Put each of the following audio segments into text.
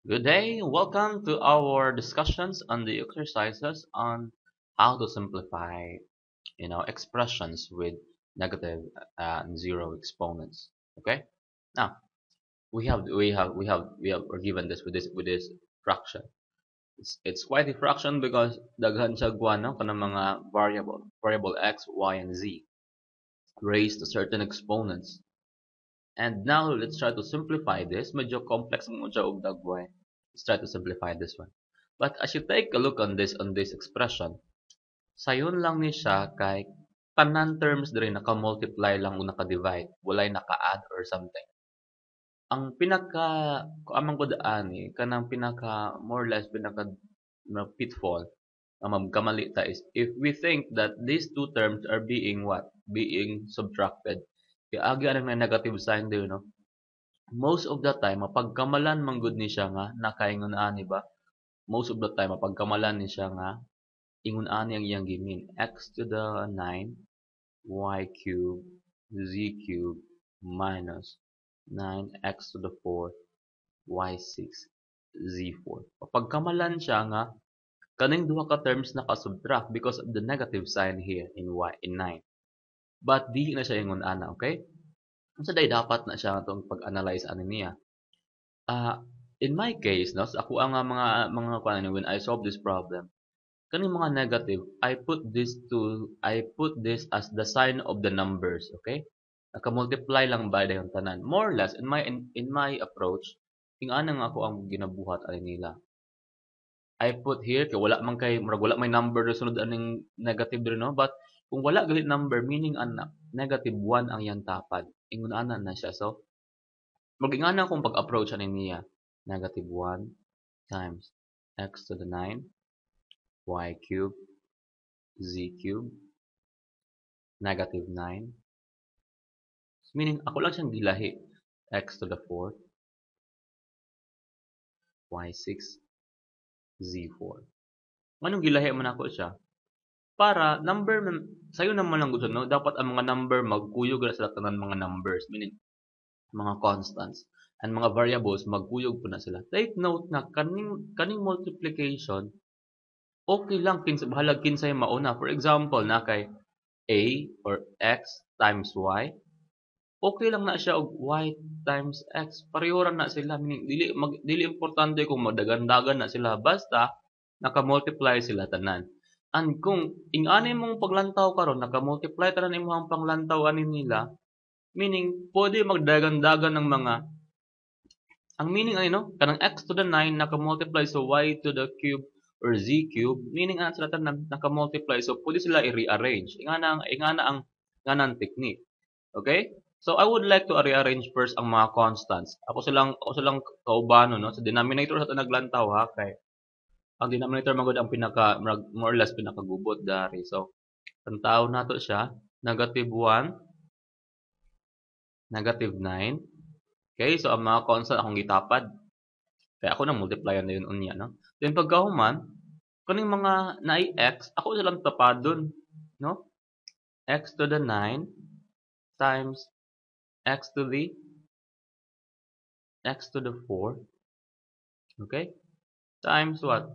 Good day. Welcome to our discussions on the exercises on how to simplify, expressions with negative and zero exponents. Okay. Now we're given this with this fraction. It's quite a fraction because daghan siya guwan no kanang mga variable x, y, and z raised to certain exponents. And now let's try to simplify this. Medyo complex mo siya og dagway. Let's try to simplify this one. But as you take a look on this expression, sayon lang ni siya kay tanan terms diri naka-multiply lang o naka-divide, walay naka-add or something. Ang pinaka amang ko daani kanang pinaka more or less pinaka pitfall na magkamali ta is if we think that these two terms are being what? Being subtracted. Kaya agi ang may negative sign there, no? Most of the time mapagkamalan man gud ni siya nga nakaingon ani ba? Most of the time mapagkamalan ni siya nga ingon ani ang iyang gimin x to the 9 y cube z cube minus 9x to the 4 y6 z4. Mapagkamalan siya nga kaning duha ka terms naka-subtract because of the negative sign here in 9. But di na siya ingon ana, okay? Unsa day dapat na siya atong pag-analyze ani niya? In my case, no, sa ako ang mga kuan when I solve this problem, kaning mga negative, I put this as the sign of the numbers, okay? Naka-multiply lang ba dayon tanan. More or less in my approach, ing-ana nga ako ang ginabuhat ani nila. I put here kay wala man kay murag wala may number na sunod aning negative diri no, but kung wala gali number meaning ana negative 1 ang iyang tapad. Ingon ana na siya. So mag-ingana kung pag-approach ani niya. Negative 1 times x to the 9 y cube z cube negative 9. Meaning ako lang siyang gilahi. X to the 4 y6 z4. Anong gilahi man ako siya? Para number sayo naman lang gusto no, dapat ang mga number magkuyog na sila tanan mga numbers, meaning mga constants and mga variables magkuyog po na sila. Take note na kaning multiplication okay lang bahalag kinsay mauna. For example, na kay a or x times y, okay lang na siya og y times x. Pareho ra na sila, meaning dili importante kung magdagan-dagan na sila basta naka-multiply sila tanan. And kung ingani mong paglantaw karon naka-multiply tanan imong panglantaw ani nila, meaning pwede magdagan-dagan ng mga ang meaning ay no kanang x to the 9 naka-multiply sa y to the cube or z cube, meaning ana sila tanan naka-multiply, so pwede sila i-rearrange. Ingana ang technique. Okay? So I would like to rearrange first ang mga constants. Ako silang kaubano no sa denominator sa naglantaw ha kay ang denominator magud ang pinaka more or less pinakagubot dari. So ang tao nato siya negative 1, negative 9. Okay, so ang mga constant akong gitapad. Kaya ako na multiplyan na yun unya no. Then pagkahuman kaning mga naay x, ako silang tapadon no. X to the 9 times x to the 4. Okay? Times what?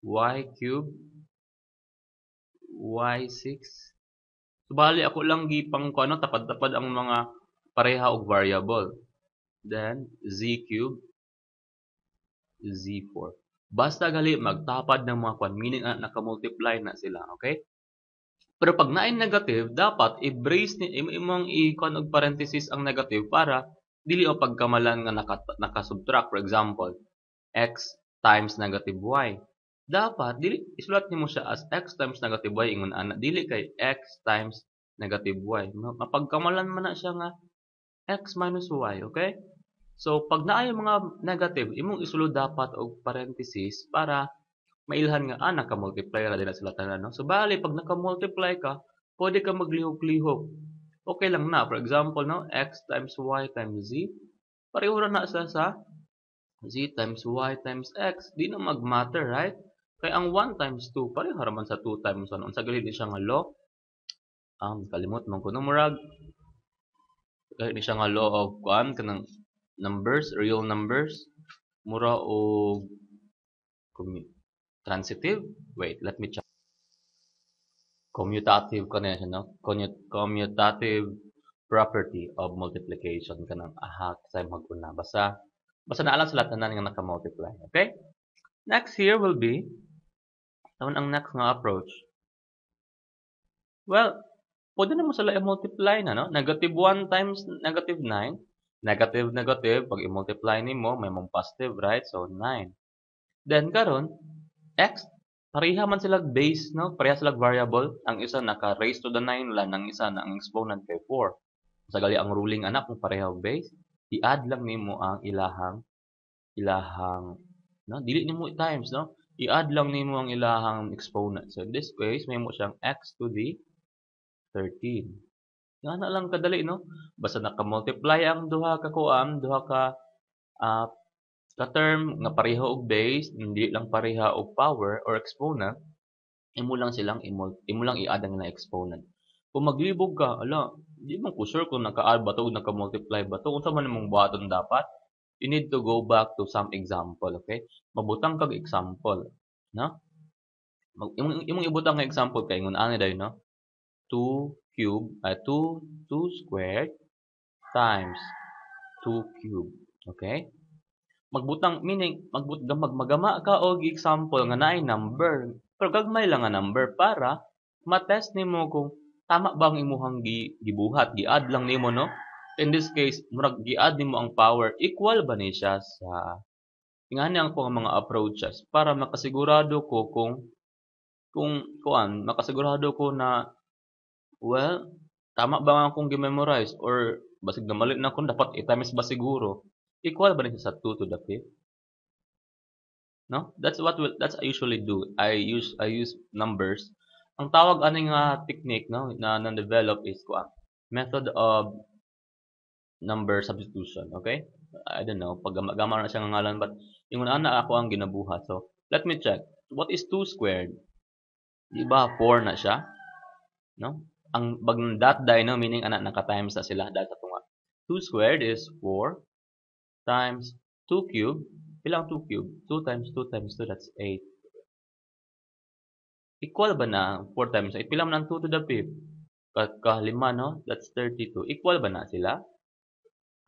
Y cube y6. So bali ako lang gipang ko ano tapad-tapad ang mga pareha og variable. Then z cube z4. Basta gali magtapad ng mga kwan meaning naka-multiply na sila, okay? Pero pag naay negative, dapat i-brace ni imong i-kon og parenthesis ang negative para dili o pagkamalan nga naka-subtract. For example, x times negative y. Dapat dili isulat nimo siya as x times negative y ingon ana dili kay x times negative y. Mapagkamalan man na siya nga x minus y, okay? So pag naay mga negative, imong isulod dapat og parenthesis para mailhan nga naka-multiply ra din sila tanan no. So bali pag naka-multiply ka, pwede ka maglihok-lihok. Okay lang na. For example no, x times y times z, pareho ra na sa z times y times x. Di na mag-matter, right? Kaya ang 1 times 2, pareho raman sa 2 times 1. Unsa gali di siya nga law? Kalimot man ko no murag. Kaya di siya nga law of kuan kanang numbers, real numbers, mura o transitive. Wait, let me check. Commutative ko na siya, no? Commutative property of multiplication ka ng aha sa maguna. Basta naalam sa lahat na nga naka-multiply. Okay? Next here will be, ang next nga approach. Well, pwede naman sila i-multiply na, no? Negative 1 times negative 9. Negative, pag i-multiply nimo may mong positive, right? So, 9. Then, karon x, pareha man sila base, no? Pareha sila variable. Ang isa naka-raise to the 9 lang, ang isa na ang exponent kay 4. Sa gali ang ruling anak kung pareha base, i-add lang nimo ang ilahang, no? Dili nimo times, no? I-add lang nimo ang ilahang exponent. So, in this case, may mo siyang x to the 13. Yan na lang kadali, no? Basta naka-multiply ang duha ka term nga pareha og base, hindi lang pareha og power or exponent, imo lang i-add ang na exponent. Kung maglibog ka, di man ko sure kung naka-add ba to o naka-multiply ba to. Unsa man imong buhaton dapat? You need to go back to some example, okay? Mabutang kag example, no? Imong ibutang nga example kay ngun ani dayon, no? 2 squared times 2 cubed. Okay? Magmagama ka og example nga naay number. Pero gagmay lang nga number para ma-test nimo kung tama ba ang imuhang gibuhat, gi-add lang nimo, no? In this case, murag gi-add nimo ang power, equal ba ni siya sa ingani ang ko mga approaches para makasigurado ko makasigurado ko na well, tama ba nga akong gi-memorize or basig na mali na kung dapat i-times ba siguro? Equal ba rin siya sa 2 to the 5th? No? That's I usually do. I use numbers. Ang tawag ani nga technique, no, na na-develop is method of number substitution, okay? I don't know, pag gama na siya nga ngalan, but yung ana ako ang ginabuhat. So, let me check. What is 2 squared? Di ba 4 na siya? No? Ang bag that die, no, meaning anak naka-times na sila dahil sa tunga. 2 squared is 4 times 2 cubed. Ilang 2 cubed? 2 times 2 times 2, that's 8. Equal ba na 4 times 8? Pila man ang 2 to the 5th? Kalima, no? That's 32. Equal ba na sila?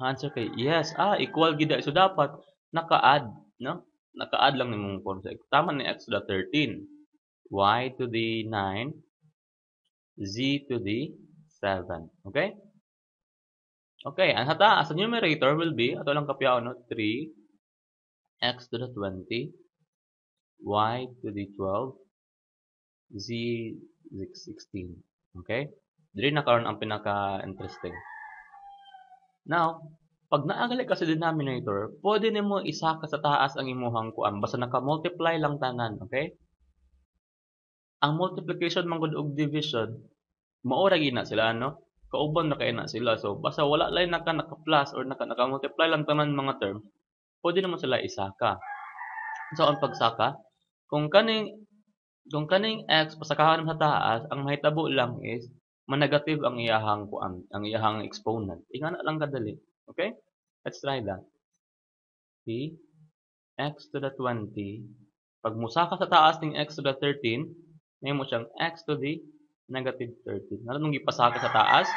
Answer kay yes. Equal gida. So dapat naka-add, no? Naka-add lang nimong 4 sa x. Tama ni x to the 13. Y to the 9. Z to the 7. Okay? Okay, ang hata as a numerator will be, ato lang kapyaw, no? 3, x to the 20, y to the 12, z 16. Okay? Dili na karon ang pinaka-interesting. Now, pag naagali ka sa denominator, pwede nimo isaka sa taas ang imuhang kuan basta naka-multiply lang tanan, okay? Ang multiplication man gud og division, mao ra gina sila, no? Kauban na kay na sila. So basta wala lang naka-plus or naka-multiply lang tanan mga terms, pwede naman sila isaka. So ang pagsaka, kung kaning x pasakahan sa taas, ang mahitabo lang is ma-negative ang iyahang kuan, ang iyahang exponent. Ingana lang kadali. Okay? Let's try that. See? X to the 20. Pag musaka sa taas ng x to the 13, may mo siyang x to the negative 13. Ano nung ipasaka sa taas?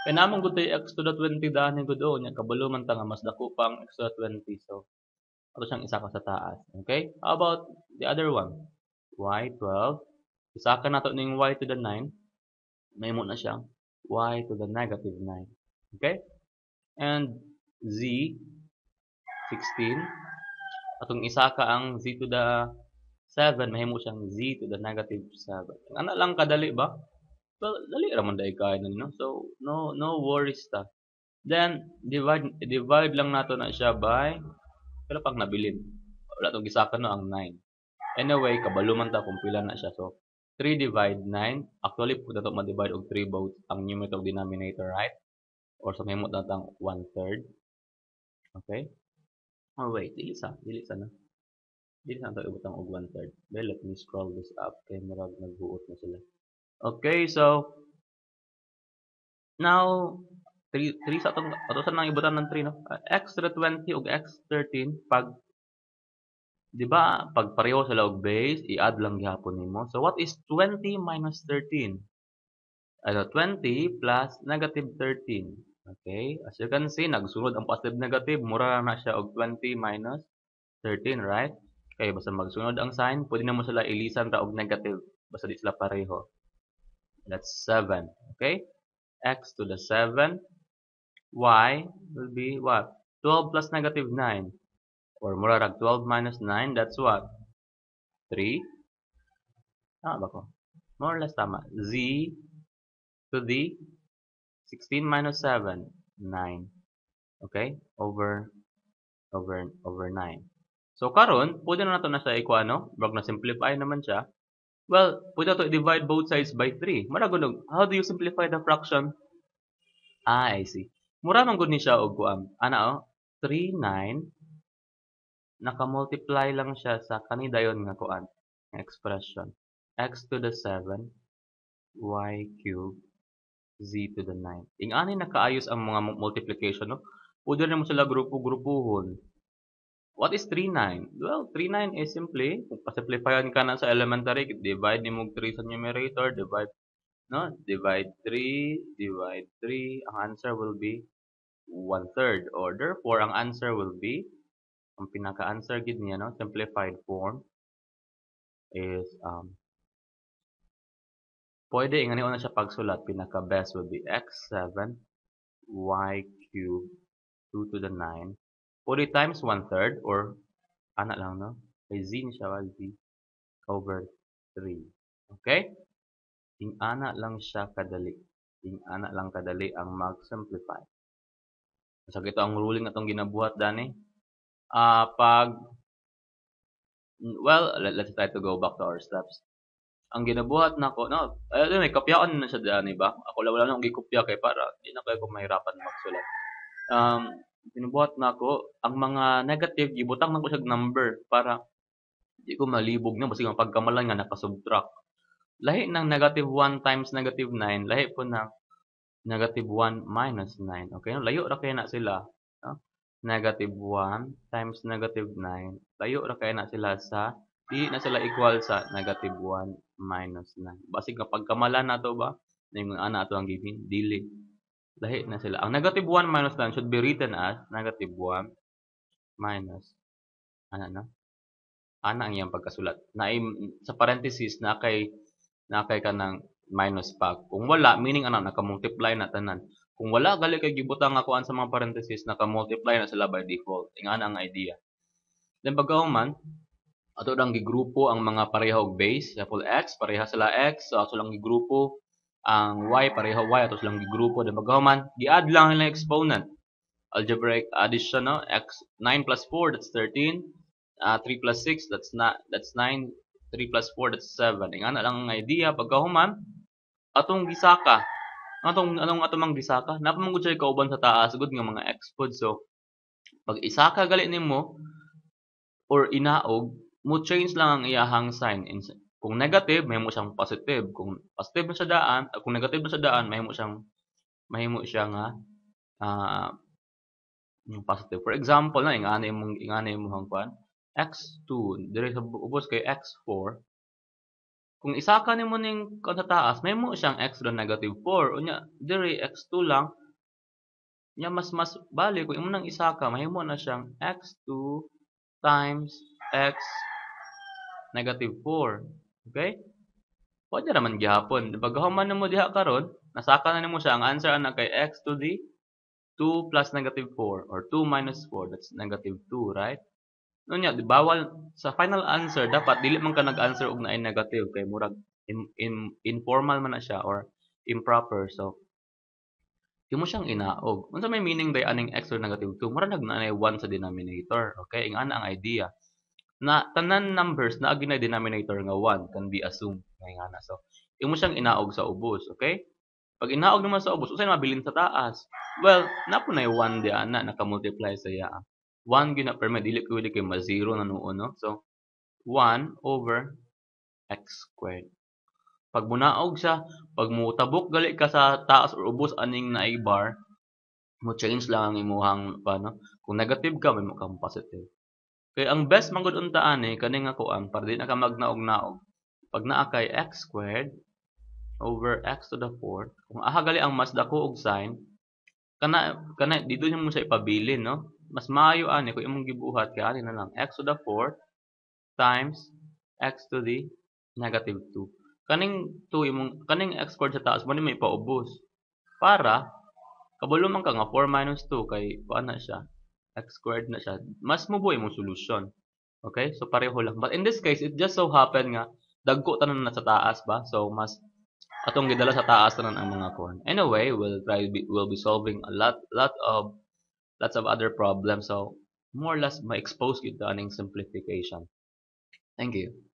Kaya namang good x to the 20 dahil good o niya. Kabalo man ta nga mas dako pang x to the 20. So, ato siyang isaka sa taas. Okay? How about the other one? Y 12. Isaka nato ning y to the 9. May mo na siyang y to the negative 9. Okay? And z 16. Atong isaka ang z to the 7, mahimo siyang z to the negative 7. Ana lang kadali ba? Well, dali raman dai kay no. So no worries ta. Then divide lang nato na siya by pero pag nabilin. Wala tong gisaka no ang 9. Anyway, kabalo man ta kung pila na siya. So 3 divide 9. Actually pud nato ma-divide og 3 both ang numerator ug denominator, right? Or sa mahimo natang 1/3. Okay? Oh wait, dili sa na. Dili na ito ibutang og 1/3. Well, let me scroll this up kay murag nagbuot na sila. Okay, so now 3 sa ato sa nang ibutan ng 3 no. X to the 20 ug x 13 pag di ba pag pareho sila og base i-add lang gihapon nimo. So what is 20 minus 13? Ano 20 plus negative 13. Okay? As you can see, nagsunod ang positive negative, mura na siya og 20 minus 13, right? Okay, basta magsunod ang sign, pwede na mo sila ilisan ra og negative basta di sila pareho. That's 7. Okay? X to the 7. Y will be what? 12 plus negative 9. Or mura rag 12 minus 9, that's what? 3. Tama ba ko? More or less tama. Z to the 16 minus 7, 9. Okay? Over 9. So, karon, pwede na nato na siya ikuha, no? Bag na simplify naman siya. Well, pwede to divide both sides by 3. Maragunog, how do you simplify the fraction? I see. Mura man gud ni siya og kuan. Ana oh, 3, 9. Naka-multiply lang siya sa kanidayon nga kuan. Expression. X to the 7, y cubed, z to the 9. Ingani nakaayos ang mga multiplication, no? Pwede na mo sila grupo-grupuhon. What is 3, 9? Well, 3, 9 is simply, kung pasimplifyan ka na sa elementary, divide ni mo 3 sa numerator, divide 3, divide 3, ang answer will be 1/3. Or therefore, ang answer will be, ang pinaka-answer gid niya, no, simplified form is, pwede, ingani na siya pagsulat, pinaka-best will be x7, y cubed, 2 to the 9. Pwede times 1/3 or, ana lang, no? Kay z ni siya, z over 3. Okay? Ingana lang siya kadali. Ingana lang kadali ang mag-simplify. So, ito ang ruling na itong ginabuhat, Dani. Let's try to go back to our steps. Ang ginabuhat na ko, no, may kopyaon na siya, Dani ba? Ako wala nang gikopya kay para di na kayo mahirapan magsulat. Ginabuhat na ko, ang mga negative, gibutang na ko siya number para di ko malibog na, basta yung pagkamalan nga nakasubtract. Lahi ng negative 1 times negative 9, lahi po ng negative 1 minus 9. Okay, no? Layo ra kaya na sila. No? Negative 1 times negative 9, layo ra kaya na sila sa, di na sila equal sa negative 1 minus 9. Basig nga pagkamalan na to ba? Na yung ana to ang given, dili. Lahi na sila. Ang negative 1 minus 9 should be written as negative 1 minus, ana na? Ana ang iyang pagkasulat. Na sa parenthesis na kay ka ng minus pa. Kung wala, meaning ana naka-multiply na tanan. Kung wala gali kay gibutang ako sa mga parenthesis, naka-multiply na sila by default. Ingana ang idea. Then pagkahuman, ato lang gigrupo ang mga pareha og base. Example x, pareha sila x, so ato lang gigrupo ang y, pareha y, ato silang gigrupo. Then pagkahuman, gi-add lang ang exponent. Algebraic addition, no? X 9 plus 4, that's 13. 3 plus 6, that's 9. 3 plus 4, that's 7. Ingana lang ang idea. Pagkahuman, atong gisaka. Anong mang gisaka? Napamangod siya kauban sa taas. Good nga mga x pod. So, pag isaka gali nimo or inaog, mo change lang ang iyahang sign. Kung negative, mahimo siyang positive. Kung positive na sa daan, kung negative na sa daan, mahimo siyang positive. For example, na ingana imong kuan x2 dire sa ubos kay x4. Kung isaka nimo ning sa taas, mahimo siyang x to the negative 4. Unya dire x2 lang. Nya mas bali kung imo nang isaka, mahimo na siyang x2 times x negative 4. Okay? Pwede naman gihapon. Paghuman nimo diha karon, nasaka na nimo siya. Ang answer ana kay x to the 2 plus negative 4 or 2 minus 4, that's negative 2, right? Nunya, di bawal sa final answer dapat dili man ka nag-answer og naay negative kay murag informal man na siya or improper. So imo siyang inaog. Unsa may meaning day aning x or negative 2? Mura nagnaay 1 sa denominator. Okay, ingana ang idea. Na tanan numbers na agi na denominator nga 1 can be assumed. Ingana. So imo siyang inaog sa ubos, okay? Pag inaog naman sa ubos, unsay mabilin sa taas? Well, napo na 1 di ana naka-multiply sa iya. 1 gina perma dili ko kay ma-0 na noon, no? So 1 over x squared. Pag munaog siya, pag mutabok gali ka sa taas or ubos aning naay bar, mo change lang ang imuhang paano, kung negative ka mahimo kang positive. Kaya ang best man gud unta ani kani nga kuan para di na ka magnaog-naog. Pag naa kay x squared over x to the fourth, kung aha gali ang mas dako og sign, kana kana dito niyo mo siya ipabilin, no? Mas maayo ani kung imong gibuhat kay ani na lang x to the fourth times x to the negative 2. Kaning 2 imong kaning x squared sa taas mo ni may ipaubos para kabalo man ka nga 4 minus 2 kay kuan na siya, x squared na siya. Mas mabuhay imong solusyon. Okay? So pareho lang. But in this case, it just so happen nga dagko tanan na sa taas ba? So mas atong gidala sa taas tanan ang mga kuan. Anyway, we'll be solving a lots of other problems. So more or less ma-expose gyud ta aning simplification. Thank you.